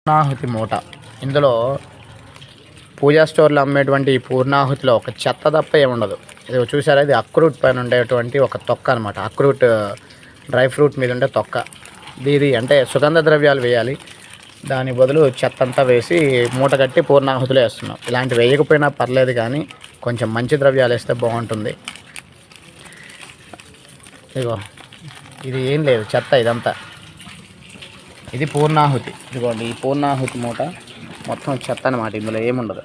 పూర్ణాహుతి మూట. ఇందులో పూజా స్టోర్లో అమ్మేటువంటి ఈ పూర్ణాహుతిలో ఒక చెత్త తప్ప ఏముండదు. ఇది చూసారా, ఇది అక్రూట్ పైన ఉండేటువంటి ఒక తొక్క అనమాట. అక్రూట్ డ్రై ఫ్రూట్ మీద ఉండే తొక్క. ఇది అంటే సుగంధ ద్రవ్యాలు వేయాలి, దాని బదులు చెత్త అంతా వేసి మూట కట్టి పూర్ణాహుతిలో వేస్తున్నాం. ఇలాంటి వేయకపోయినా పర్లేదు, కానీ కొంచెం మంచి ద్రవ్యాలు వేస్తే బాగుంటుంది. ఇదిగో ఇది ఏం లేదు, చెత్త ఇదంతా. ఇది పూర్ణాహుతి. ఇదిగోండి, ఈ పూర్ణాహుతి మూట మొత్తం చెత్త అనమాట. ఇందులో ఏముండదు.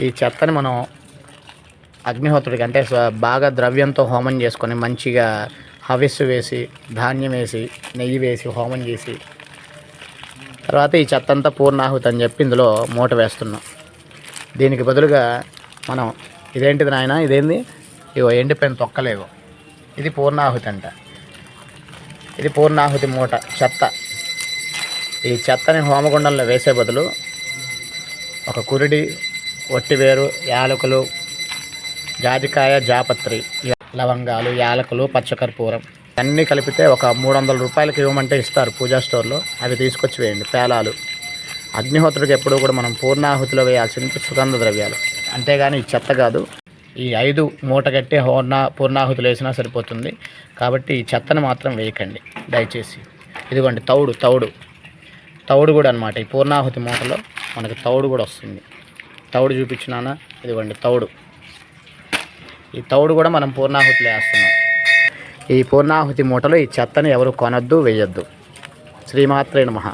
ఈ చెత్తని మనం అగ్నిహోత్రుడికి అంటే బాగా ద్రవ్యంతో హోమం చేసుకొని మంచిగా హవిస్సు వేసి, ధాన్యం వేసి, నెయ్యి వేసి హోమం చేసి తర్వాత ఈ చెత్త అంతా పూర్ణాహుతి అని చెప్పి ఇందులో మూట వేస్తున్నాం. దీనికి బదులుగా మనం ఇదేంటిది నాయన, ఇదేంది, ఇగో ఎండిపోయిన తొక్కలేవో, ఇది పూర్ణాహుతి అంట. ఇది పూర్ణాహుతి మూట చెత్త. ఈ చెత్తని హోమగుండంలో వేసే బదులు ఒక కురిడి, ఒట్టివేరు, యాలకులు, జాజికాయ, జాపత్రి, లవంగాలు, యాలకులు, పచ్చకర్పూరం అన్నీ కలిపితే ఒక 300 రూపాయలకి ఇవ్వమంటే ఇస్తారు పూజా స్టోర్లో. అవి తీసుకొచ్చి వేయండి. పేలాలు. అగ్నిహోత్రుడికి ఎప్పుడూ కూడా మనం పూర్ణాహుతిలో వేయాల్సిన సుగంధ ద్రవ్యాలు, అంతేగాని ఈ చెత్త కాదు. ఈ 5 మూట కట్టి పూర్ణాహుతులు వేసినా సరిపోతుంది. కాబట్టి ఈ చెత్తను మాత్రం వేయకండి దయచేసి. ఇదిగోండి తౌడు కూడా అనమాట. ఈ పూర్ణాహుతి మూటలో మనకి తౌడు కూడా వస్తుంది. తౌడు చూపించినానా, ఇదిగోండి తౌడు. ఈ తౌడు కూడా మనం పూర్ణాహుతిలో వేస్తున్నాం. ఈ పూర్ణాహుతి మూటలో ఈ చెత్తని ఎవరు కొనొద్దు, వేయొద్దు. శ్రీమాత్రే నమః.